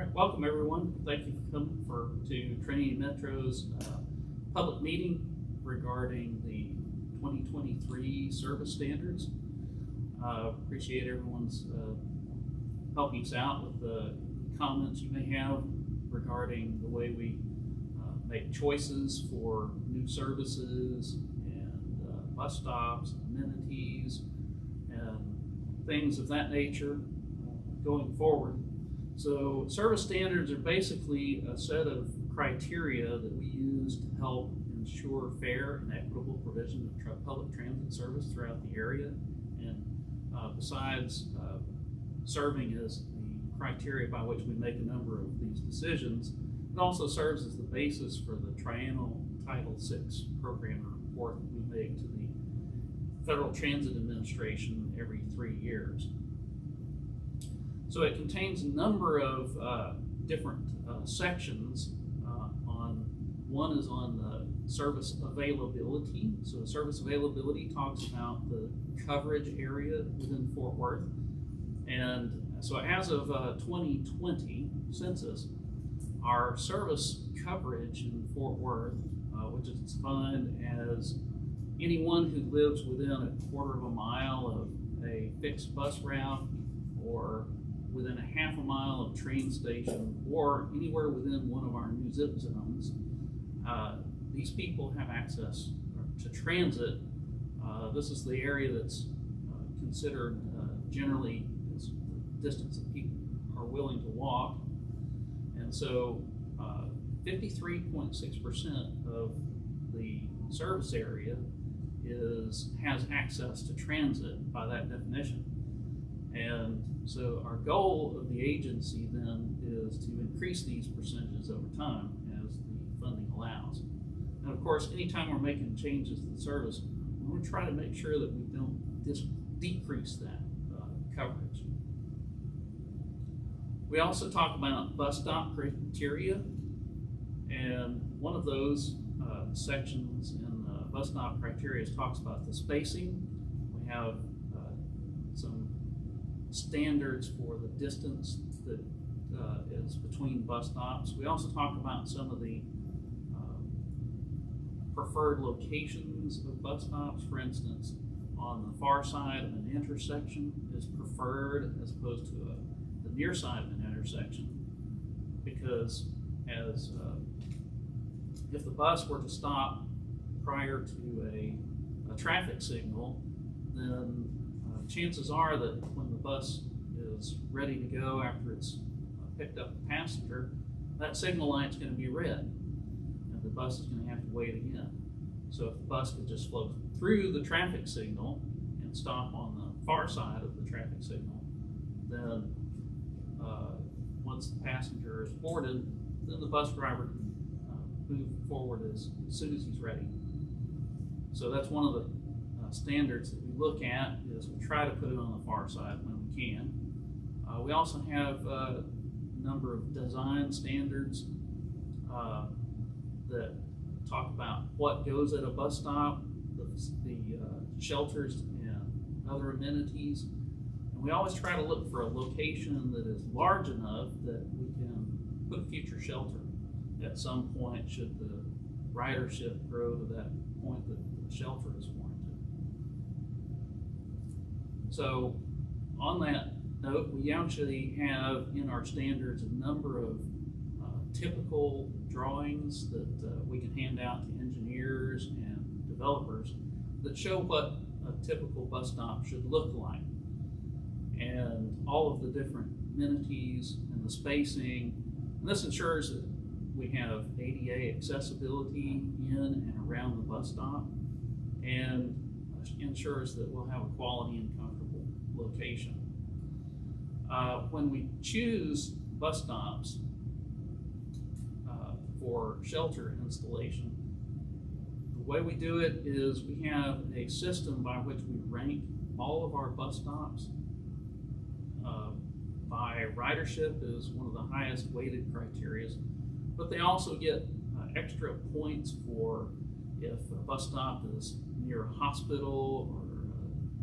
right, welcome everyone. Thank you for coming to Trinity Metro's public meeting regarding the 2023 service standards. Appreciate everyone's helping us out with the comments you may have regarding the way we make choices for new services and bus stops, amenities, and things of that nature going forward. So service standards are basically a set of criteria that we use to help ensure fair and equitable provision of public transit service throughout the area. And besides serving as the criteria by which we make a number of these decisions, it also serves as the basis for the triennial Title VI program report that we make to the Federal Transit Administration every 3 years. So it contains a number of different sections. One is on the service availability. So service availability talks about the coverage area within Fort Worth. And so as of 2020 census, our service coverage in Fort Worth, which is defined as anyone who lives within a quarter of a mile of a fixed bus route, or within a half a mile of a train station, or anywhere within one of our new zip zones, these people have access to transit. This is the area that's considered generally as the distance that people are willing to walk. And so 53.6% of the service area has access to transit by that definition. And so our goal of the agency then is to increase these percentages over time as the funding allows. And of course, anytime we're making changes to the service, we want to try to make sure that we don't decrease that coverage. We also talk about bus stop criteria, and one of those sections in the bus stop criteria talks about the spacing. We have some standards for the distance that is between bus stops. We also talk about some of the preferred locations of bus stops. For instance, on the far side of an intersection is preferred as opposed to the near side of an intersection, because if the bus were to stop prior to a traffic signal, then chances are that when the bus is ready to go after it's picked up the passenger, that signal light's going to be red, and the bus is going to have to wait again. So if the bus could just flow through the traffic signal and stop on the far side of the traffic signal, then once the passenger is boarded, then the bus driver can move forward as soon as he's ready. So that's one of the standards that we look at, is we try to put it on the far side when we can. We also have a number of design standards that talk about what goes at a bus stop, the shelters and other amenities. And we always try to look for a location that is large enough that we can put a future shelter at some point should the ridership grow to that point that the shelter is warranted. So on that note, we actually have in our standards a number of typical drawings that we can hand out to engineers and developers that show what a typical bus stop should look like, and all of the different amenities and the spacing. And this ensures that we have ADA accessibility in and around the bus stop, and ensures that we'll have a quality and comfortable location. When we choose bus stops for shelter installation, the way we do it is we have a system by which we rank all of our bus stops by ridership is one of the highest weighted criteria, but they also get extra points for if a bus stop is near a hospital or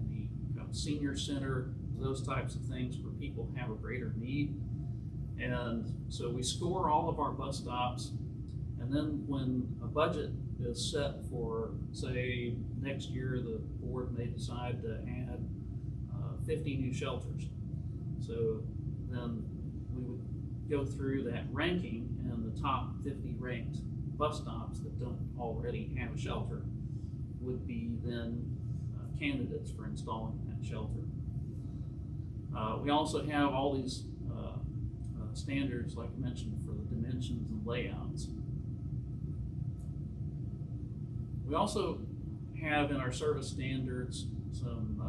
any kind of senior center, those types of things where people have a greater need. And so we score all of our bus stops, and then when a budget is set for, say, next year, the board may decide to add 50 new shelters. So then we would go through that ranking, and the top 50 ranked bus stops that don't already have a shelter would be then candidates for installing that shelter. We also have all these standards, like I mentioned, for the dimensions and layouts. We also have in our service standards some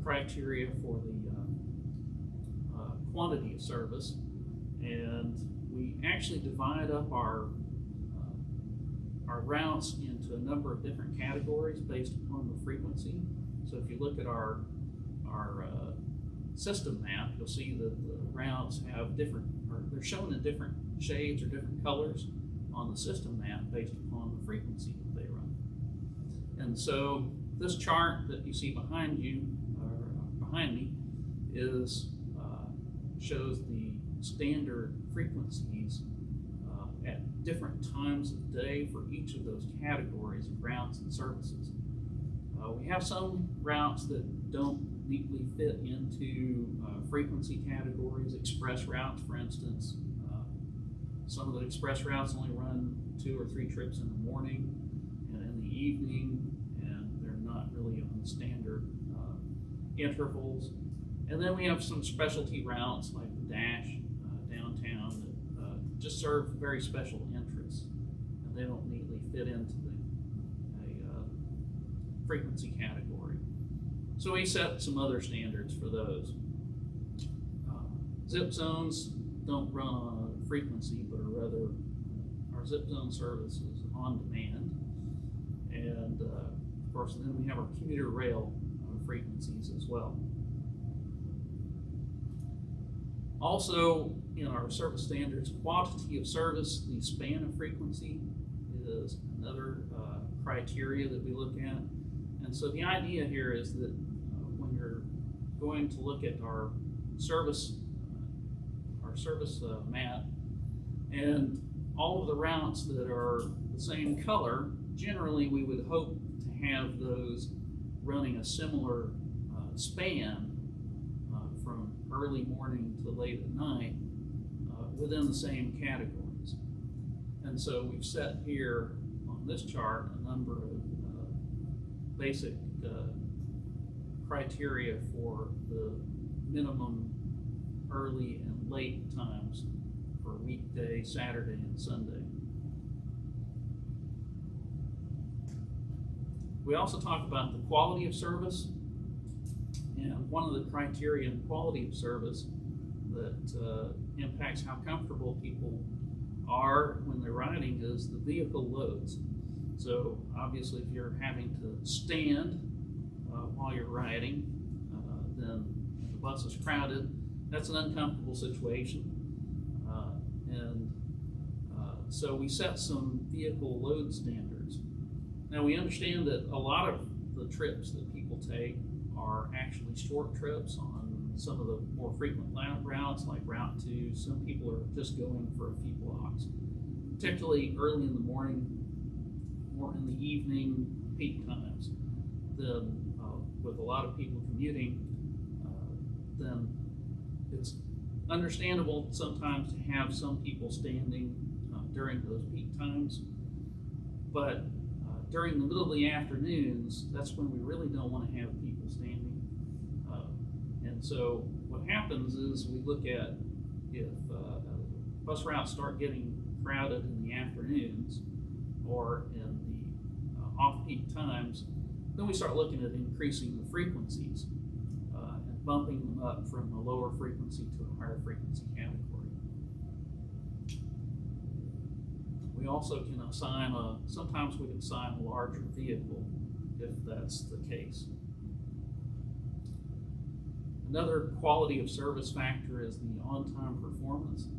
criteria for the quantity of service, and we actually divide up our routes into a number of different categories based upon the frequency. So if you look at our system map, you'll see that the routes have different, or they're shown in different shades or different colors on the system map based upon the frequency that they run. And so this chart that you see behind you, or behind me, is shows the standard frequencies at different times of day for each of those categories of routes and services. We have some routes that don't neatly fit into frequency categories. Express routes, for instance, some of the express routes only run 2 or 3 trips in the morning and in the evening, and they're not really on standard intervals. And then we have some specialty routes like the Dash downtown that just serve very special interests, and they don't neatly fit into a frequency category. So we set some other standards for those. Zip zones don't run on a frequency, but are rather, our zip zone service is on demand. And of course, then we have our commuter rail frequencies as well. Also, in our service standards, quantity of service, the span of frequency is another criteria that we look at. And so the idea here is that when you're going to look at our service map, and all of the routes that are the same color, generally we would hope to have those running a similar span from early morning to late at night within the same categories. And so we've set here on this chart a number of basic criteria for the minimum early and late times for weekday, Saturday, and Sunday. We also talk about the quality of service, and one of the criteria in quality of service that impacts how comfortable people are when they're riding is the vehicle loads. So obviously, if you're having to stand while you're riding, then the bus is crowded. That's an uncomfortable situation. So we set some vehicle load standards. Now we understand that a lot of the trips that people take are actually short trips on some of the more frequent routes, like Route 2. Some people are just going for a few blocks, particularly early in the morning or in the evening peak times. Then with a lot of people commuting, then it's understandable sometimes to have some people standing during those peak times, but during the middle of the afternoons, that's when we really don't want to have people standing. And so what happens is we look at if bus routes start getting crowded in the afternoons or in the off-peak times, then we start looking at increasing the frequencies and bumping them up from a lower frequency to a higher frequency category. We also can assign sometimes we can assign a larger vehicle if that's the case. Another quality of service factor is the on-time performance.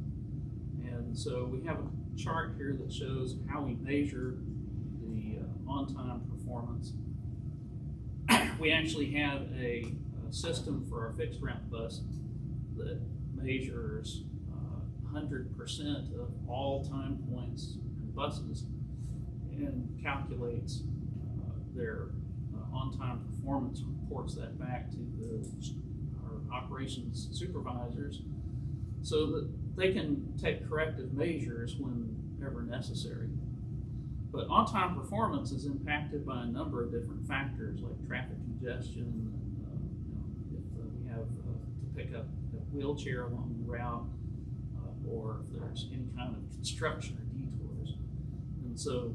And so we have a chart here that shows how we measure the on-time performance. We actually have a system for our fixed route bus that measures 100% of all time points and buses and calculates their on-time performance, reports that back to our operations supervisors so that they can take corrective measures whenever necessary. But on-time performance is impacted by a number of different factors like traffic congestion, if we have to pick up a wheelchair along the route, or if there's any kind of construction or detours. And so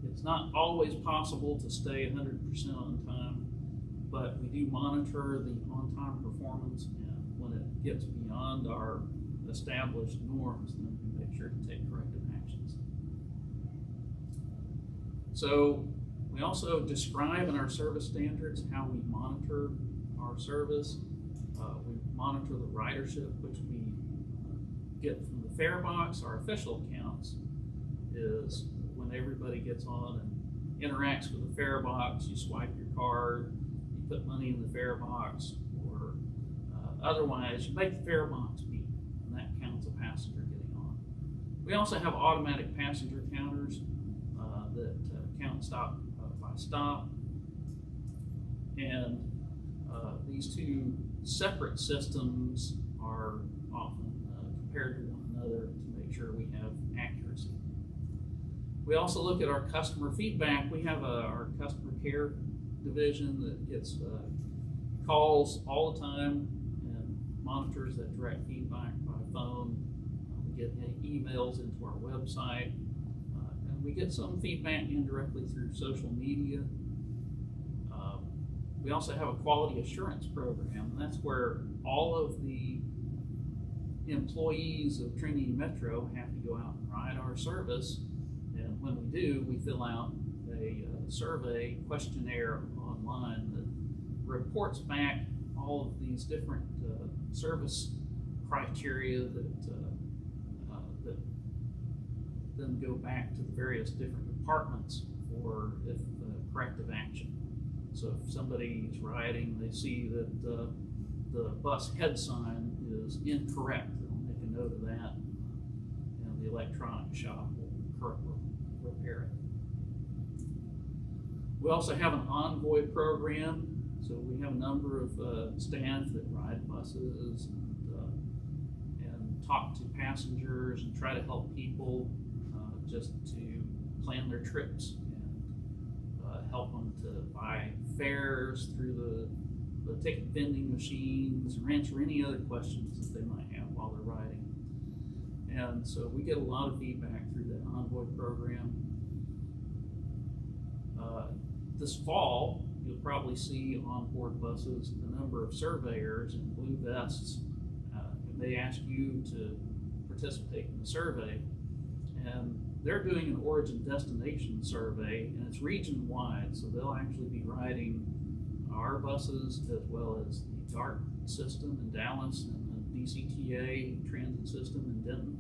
it's not always possible to stay 100% on time, but we do monitor the on-time performance, and when it gets beyond our established norms, then we make sure to take corrective actions. So we also describe in our service standards how we monitor our service. We monitor the ridership, which we get from the fare box. Our official accounts is when everybody gets on and interacts with the fare box, you swipe your card, you put money in the fare box, or otherwise you make the fare box beep, and that counts a passenger getting on. We also have automatic passenger counters that count stop by stop, and these two separate systems are often compared to one another to make sure we have accuracy. We also look at our customer feedback. We have our customer care division that gets calls all the time and monitors that direct feedback by phone. We get emails into our website, and we get some feedback indirectly through social media. We also have a quality assurance program, and that's where all of the employees of Trinity Metro have to go out and ride our service. And when we do, we fill out a survey questionnaire online that reports back all of these different service criteria that then go back to the various different departments for if corrective action. So if somebody is riding, they see that the bus head sign is incorrect, they'll make a note of that, and the electronic shop will repair it. We also have an envoy program, so we have a number of staff that ride buses and talk to passengers and try to help people just to plan their trips and help them to buy fares through the ticket vending machines, or answer any other questions that they might have while they're riding. And so we get a lot of feedback through that envoy program. This fall, you'll probably see on board buses a number of surveyors in blue vests. And they ask you to participate in the survey, and they're doing an origin destination survey, and it's region wide, so they'll actually be riding our buses as well as the DART system in Dallas and the DCTA transit system in Denton,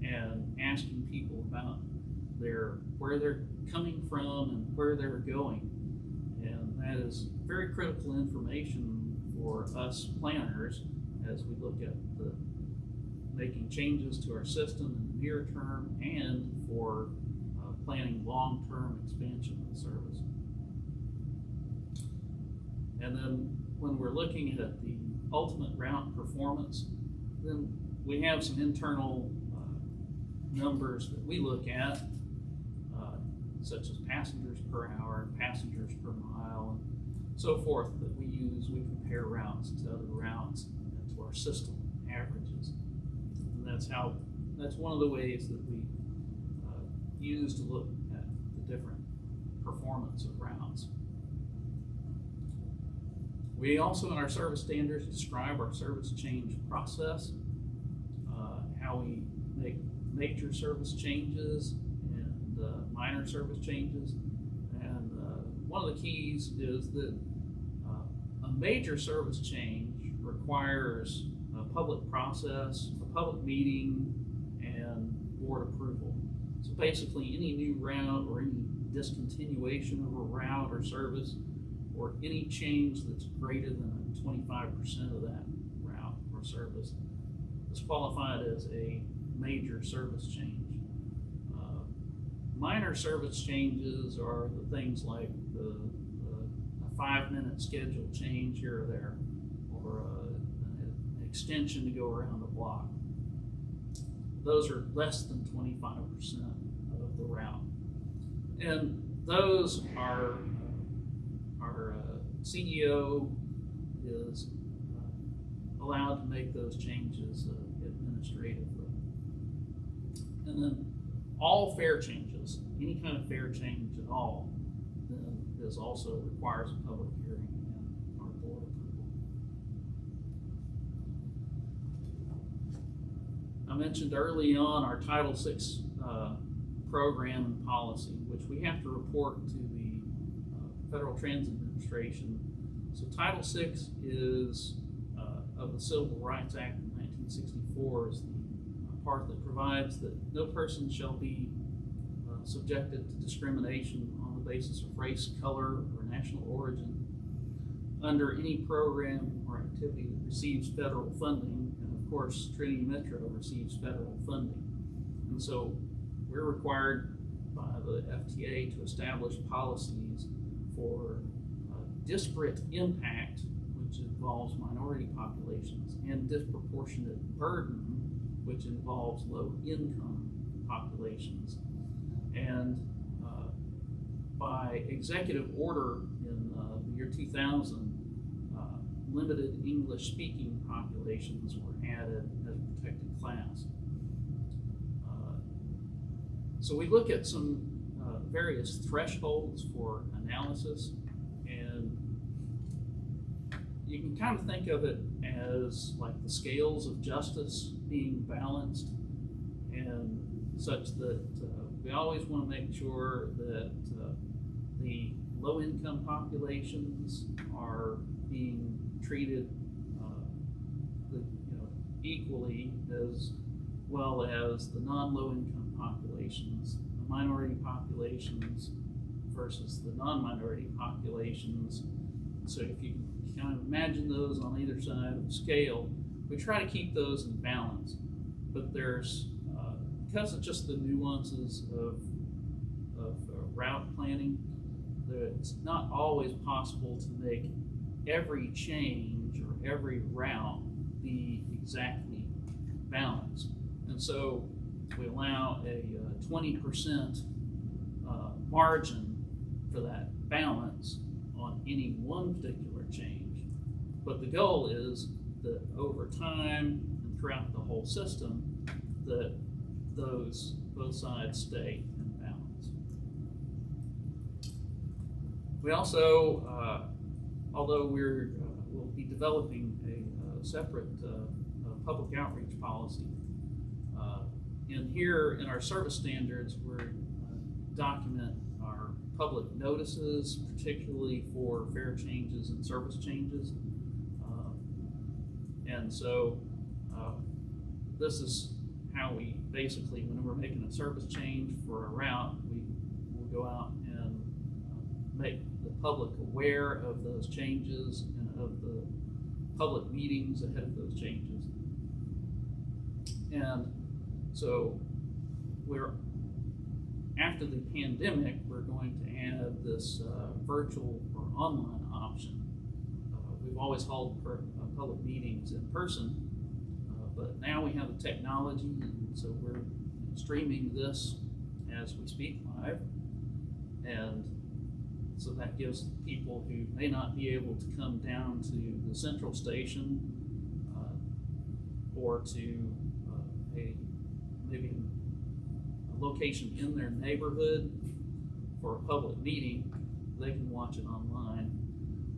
and asking people about where they're coming from and where they're going. And that is very critical information for us planners as we look at making changes to our system in the near term and for planning long-term expansion of the service. And then when we're looking at the ultimate route performance, then we have some internal numbers that we look at, such as passengers per hour, passengers per mile, and so forth, that we use. We compare routes to other routes and to our system averages. And that's one of the ways that we use to look at the different performance of routes. We also, in our service standards, describe our service change process, how we make major service changes and minor service changes. And one of the keys is that a major service change requires a public process, a public meeting, and board approval. So basically any new route or any discontinuation of a route or service, or any change that's greater than 25% of that route or service, is qualified as a major service change. Minor service changes are the things like a 5-minute schedule change here or there, or an extension to go around the block. Those are less than 25% of the route. And those our CEO is allowed to make those changes administratively. And then all fare changes, any kind of fare change at all, then is also requires a public hearing and our board approval. I mentioned early on our Title VI program and policy, which we have to report to the Federal Transit Administration. So Title VI is of the Civil Rights Act of 1964 is the part that provides that no person shall be subjected to discrimination on the basis of race, color, or national origin under any program or activity that receives federal funding. And of course, Trinity Metro receives federal funding. And so we're required by the FTA to establish policies for disparate impact, which involves minority populations, and disproportionate burden, which involves low-income populations. And by executive order in the year 2000, limited English-speaking populations were added as a protected class. So we look at some various thresholds for analysis, and you can kind of think of it as like the scales of justice being balanced, and such that we always want to make sure that the low-income populations are being treated equally, as well as the non-low-income populations, the minority populations versus the non-minority populations. So if you can kind of imagine those on either side of the scale, we try to keep those in balance. But there's, because of just the nuances of route planning, that it's not always possible to make every change or every route be exactly balanced. And so we allow a 20% margin for that balance on any one particular change. But the goal is that over time and throughout the whole system, that both sides stay in balance. We also, although we'll be developing a separate public outreach policy, in our service standards, we're document our public notices, particularly for fare changes and service changes. And so this is how we basically, when we're making a service change for a route, we will go out and make the public aware of those changes and of the public meetings ahead of those changes. And so after the pandemic, we're going to add this virtual or online option. We've always held public meetings in person, but now we have the technology, and so we're streaming this as we speak live. And so that gives people who may not be able to come down to the central station or to maybe a location in their neighborhood for a public meeting, they can watch it online.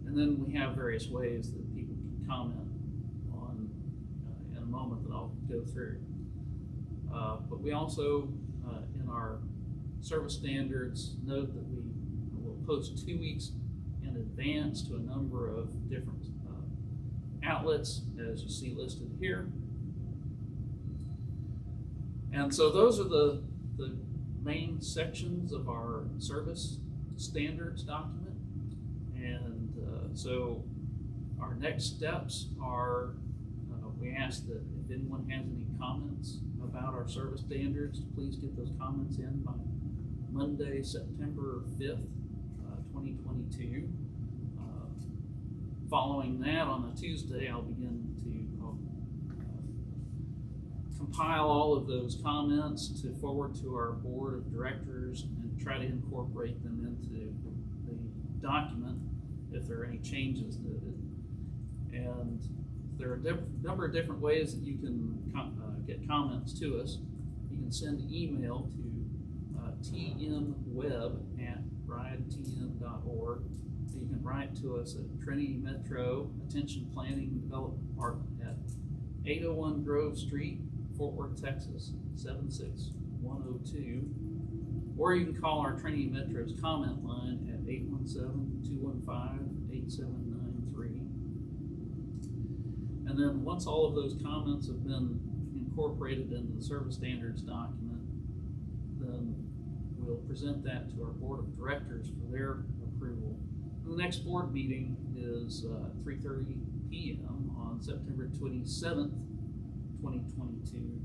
And then we have various ways that people can comment on in a moment that I'll go through. But we also, in our service standards, note that we will post 2 weeks in advance to a number of different outlets, as you see listed here. And so those are the main sections of our service standards document. And so our next steps are, we ask that if If anyone has any comments about our service standards, please get those comments in by Monday, September 5th, 2022. Following that, on a Tuesday, I'll begin to compile all of those comments to forward to our board of directors and try to incorporate them into the document if there are any changes noted. And there are a number of different ways that you can get comments to us. You can send an email to tmweb@ridetm.org. You can write to us at Trinity Metro Attention Planning and Development Department at 801 Grove Street, Fort Worth, Texas 76102. Or you can call our Trinity Metro's comment line at 817-215-8793. And then once all of those comments have been incorporated into the service standards document, then we'll present that to our board of directors for their approval. And the next board meeting is 3:30 p.m. on September 27th, 2022.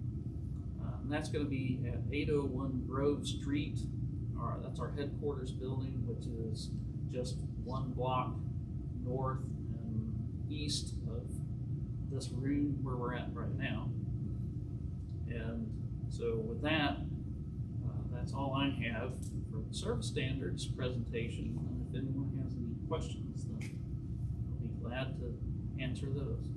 And that's going to be at 801 Grove Street. That's our headquarters building, which is just one block north and east of this room where we're at right now. And so with that, that's all I have for the service standards presentation. And if anyone has any questions, then I'll be glad to answer those.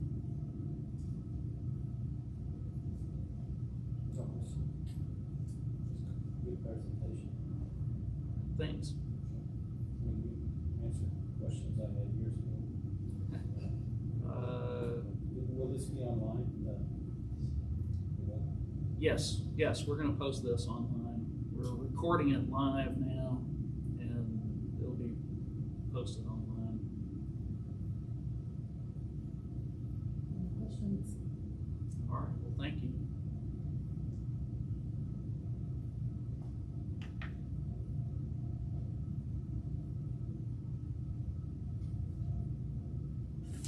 Good presentation. Thanks. You answered questions I had years ago. Will this be online? Yes, we're going to post this online. We're recording it live now, and it'll be posted online.